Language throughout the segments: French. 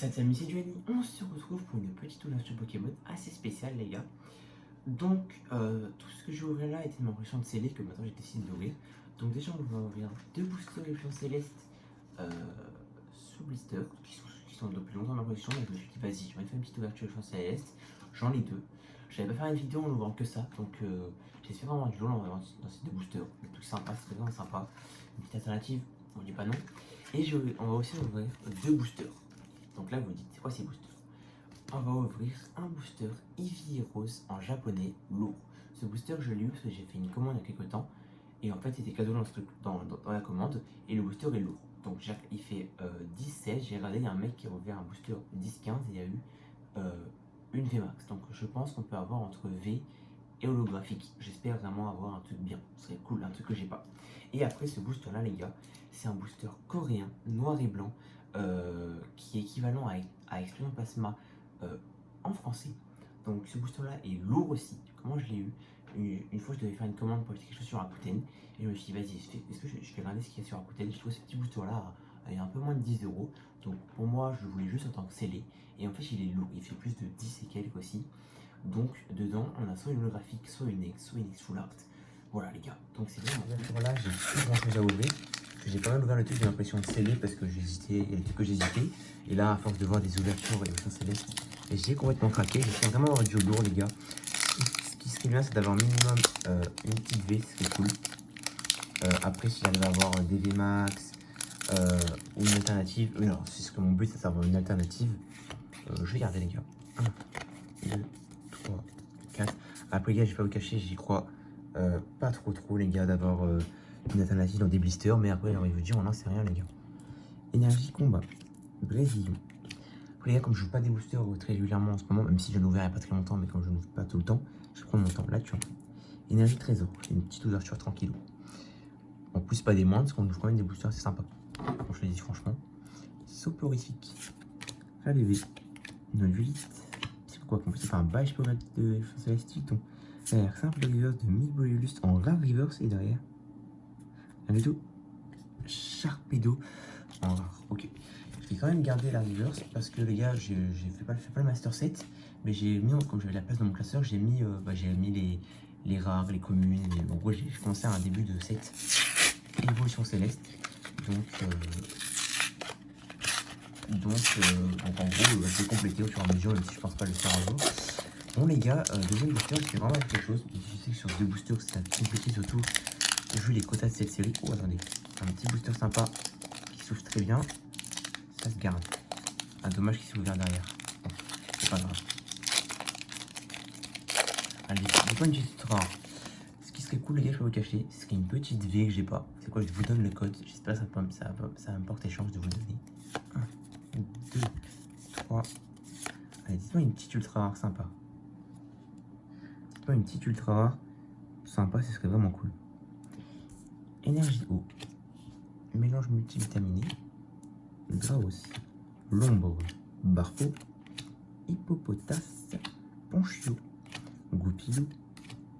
Salut amis, c'est Duani. On se retrouve pour une petite ouverture Pokémon assez spéciale, les gars. Donc, tout ce que je vais ouvrir là était de ma pression de scellé que maintenant j'ai décidé d'ouvrir. Donc, déjà, on va ouvrir deux boosters Échelon Céleste sous blister qui sont depuis longtemps dans ma collection. Donc, je me suis dit, vas-y, je vais faire une petite ouverture Échelon Céleste. J'en ai deux. Je n'avais pas fait une vidéo en ouvrant que ça. Donc, j'espère vraiment du long dans ces deux boosters. Des trucs sympas, c'est vraiment sympa. Une petite alternative, on dit pas non. Et on va aussi ouvrir deux boosters. Donc là, vous vous dites, c'est quoi ces boosters? On va ouvrir un booster Eevee Rose en japonais lourd. Ce booster, je l'ai eu parce que j'ai fait une commande il y a quelques temps. Et en fait, c'était cadeau dans la commande. Et le booster est lourd. Donc il fait 10-16. J'ai regardé, il y a un mec qui a ouvert un booster 10-15 et il y a eu une VMAX. Donc je pense qu'on peut avoir entre V et holographique. J'espère vraiment avoir un truc bien. Ce serait cool, un truc que j'ai pas. Et après, ce booster là, les gars, c'est un booster coréen, noir et blanc, qui est équivalent à Explosion Plasma en français. Donc ce booster là est lourd aussi. Comment je l'ai eu? Une fois, je devais faire une commande pour acheter quelque chose sur Rakuten. Et je me suis dit, vas-y, est-ce que je vais regarder ce qu'il y a sur Rakuten? Je trouve ce petit booster là il y a un peu moins de 10 euros. Donc pour moi, je le voulais juste en tant que scellé. Et en fait, il est lourd. Il fait plus de 10 et quelques aussi. Donc dedans, on a soit une holographique, soit une X full art. Voilà les gars. Donc c'est vraiment là, j'ai plus grand chose à ouvrir. J'ai pas mal ouvert le truc, j'ai l'impression de sceller parce que j'hésitais, il y a des trucs que j'hésitais. Et là, à force de voir des ouvertures et Ocean Céleste, j'ai complètement craqué. J'espère vraiment avoir du lourd les gars. Ce qui serait bien, c'est d'avoir minimum une petite V, ce serait cool. Après, si j'arrive à avoir des VMAX ou une alternative, non, c'est ce que mon but, c'est d'avoir une alternative. Je vais garder les gars. 1, 2, 3, 4. Après, les gars, je vais pas vous cacher, j'y crois pas trop, les gars, d'avoir une alternative dans des blisters. Mais après, j'ai envie de vous dire, on n'en sait rien, les gars. Énergie combat, Brésil. Après, les gars, comme je joue pas des boosters très régulièrement en ce moment, même si je l'ai ouvert il n'y a pas très longtemps, mais comme je n'ouvre pas tout le temps, je prends mon temps. Là, tu vois. Énergie trésor, une petite ouverture tranquille. En plus, pas des moindres, parce qu'on ouvre quand même des boosters, c'est sympa. Bon, je le dis franchement. Soporifique, Ralevé, une Violite. C'est quoi qu'on peut faire un bail de Célestique. Derrière, simple reverse de Mibolus en rare reverse et derrière. Un veto Sharpedo en rare. Ok. Je vais quand même garder la reverse parce que les gars, j'ai fait pas le master set, mais j'ai mis, comme j'avais la place dans mon classeur, j'ai mis les rares, les communes. En gros, j'ai commencé à un début de set évolution céleste. Donc en gros, je vais compléter au fur et à mesure, même si je pense pas le faire un jour. Bon les gars, deuxième booster, je fais vraiment quelque chose. Je sais que sur deux boosters, c'est compliqué surtout vu les quotas de cette série. Oh attendez, un petit booster sympa qui s'ouvre très bien. Ça se garde. Ah dommage qu'il s'est ouvert derrière. Bon, c'est pas grave. Allez, j'ai pas une petite rare. Ce qui serait cool les gars, je peux vous cacher, ce serait une petite V que j'ai pas. C'est quoi, je vous donne le code. J'espère que ça va me porter chance de vous le donner. 1, 2, 3. Allez, dites-moi une petite ultra rare sympa. Dites-moi une petite ultra rare sympa, ce serait vraiment cool. Énergie eau. Mélange multivitaminé. Graos. L'ombre. Barpo. Hippopotas. Ponchio. Goupilou.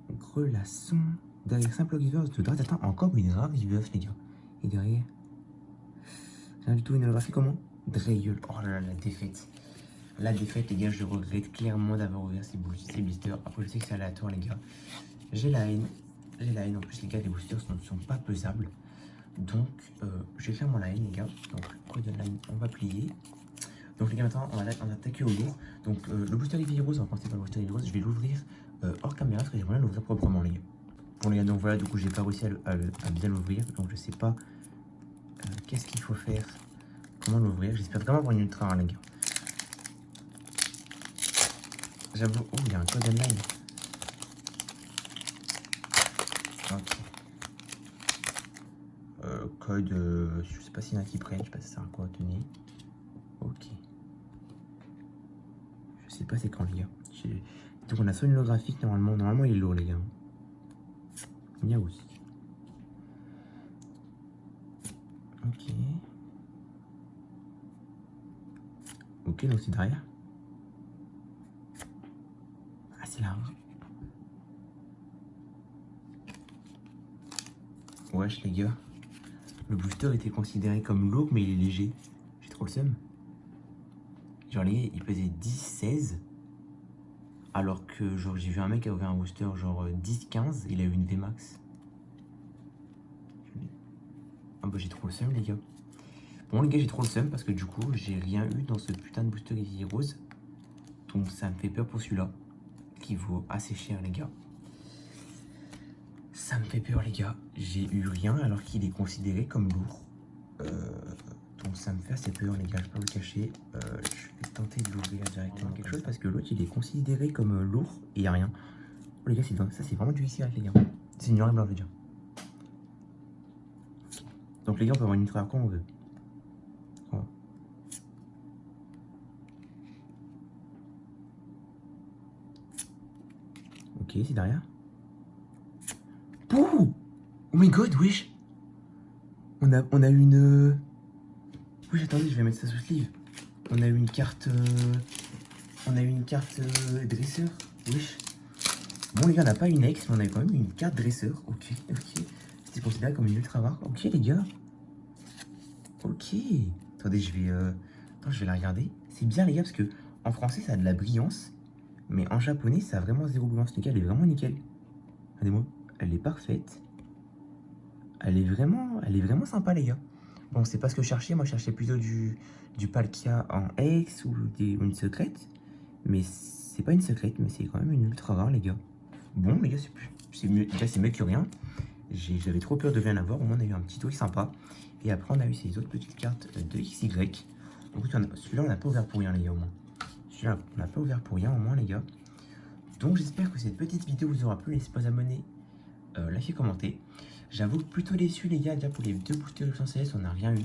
Grelasson. Derrière simple reverse de Dratata. Encore une rare reverse les gars. Et derrière. Rien du tout, une holographique comment? Dreyol. Oh là là, la défaite. La défaite, les gars, je regrette clairement d'avoir ouvert ces blisters. Après, je sais que c'est aléatoire, les gars. J'ai la haine. J'ai la haine. En plus, les gars, les boosters ne sont pas pesables. Donc, je vais faire mon line, les gars. Donc, code de line, on va plier. Donc, les gars, maintenant, on va attaquer au lourd. Donc, le booster Eevee Rose, on va commencer par le booster Eevee Rose. Je vais l'ouvrir hors caméra parce que j'aimerais l'ouvrir proprement, les gars. Bon, les gars, donc voilà, du coup, j'ai pas réussi à bien l'ouvrir. Donc, je sais pas qu'est-ce qu'il faut faire. Comment l'ouvrir? J'espère vraiment avoir une ultra rare, les gars. J'avoue, oh, il y a un code online. Ok. Code, je sais pas s'il y en a qui prennent, je sais pas si c'est un quoi, tenez. Ok. Je sais pas c'est quand, les gars. Donc on a soit une holographique, normalement il est lourd, les gars. Miaous. Ok. Ok, donc c'est derrière. Ah, c'est là. Wesh, les gars. Le booster était considéré comme lourd, mais il est léger. J'ai trop le seum. Genre les gars, il pesait 10-16. Alors que genre j'ai vu un mec qui a ouvert un booster genre 10-15, il a eu une VMAX. Ah bah j'ai trop le seum les gars. Bon les gars j'ai trop le seum parce que du coup j'ai rien eu dans ce putain de booster Easy Rose. Donc ça me fait peur pour celui-là. Qui vaut assez cher les gars. Ça me fait peur les gars. J'ai eu rien alors qu'il est considéré comme lourd. Donc ça me fait assez peur les gars, je peux pas vous le cacher. Je vais tenter de l'ouvrir directement quelque chose parce que l'autre il est considéré comme lourd et il n'y a rien. Oh les gars, ça c'est vraiment du ici les gars. C'est une noire et blanc je veux dire. Donc les gars on peut avoir une ultra quand on veut. Voilà. Ok, c'est derrière. Pouh! Oh my god, wesh! On a une... Oui, attendez, je vais mettre ça sous sleeve. On a eu une carte... On a eu une carte dresseur. Wesh. Bon les gars, on n'a pas une ex, mais on a quand même une carte dresseur. Ok, ok. C'est considéré comme une ultra rare. Ok les gars. Ok. Attendez, je vais la regarder. C'est bien les gars, parce que en français ça a de la brillance. Mais en japonais ça a vraiment zéro brillance. Les gars, elle est vraiment nickel. Regardez-moi. Elle est parfaite. Elle est vraiment sympa les gars. Bon, c'est pas ce que je cherchais. Moi je cherchais plutôt du Palkia en ex ou une secrète. Mais c'est pas une secrète, mais c'est quand même une ultra rare les gars. Bon les gars, c'est mieux, déjà c'est mieux que rien. J'avais trop peur de rien avoir, au moins on a eu un petit truc sympa. Et après on a eu ces autres petites cartes de XY. Donc celui-là on n'a pas ouvert pour rien les gars au moins. Celui-là on n'a pas ouvert pour rien au moins les gars. Donc j'espère que cette petite vidéo vous aura plu. N'hésitez pas à abonner, liker, commenter. J'avoue plutôt déçu les gars, déjà pour les deux boosters de CS on n'a rien eu.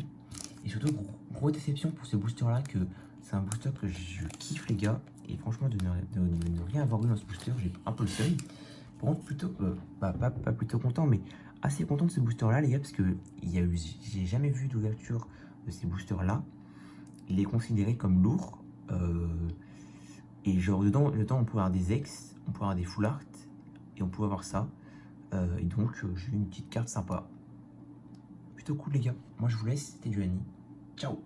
Et surtout gros déception pour ce booster là, que c'est un booster que je kiffe les gars. Et franchement de ne rien avoir eu dans ce booster, j'ai un peu le seum. Par contre plutôt, pas plutôt content, mais assez content de ce booster là les gars, parce que j'ai jamais vu d'ouverture de ces boosters là. Il est considéré comme lourd. Et genre dedans on peut avoir des ex, on peut avoir des full art, et on peut avoir ça. Et donc j'ai eu une petite carte sympa. Plutôt cool les gars. Moi je vous laisse, c'était du Annie. Ciao.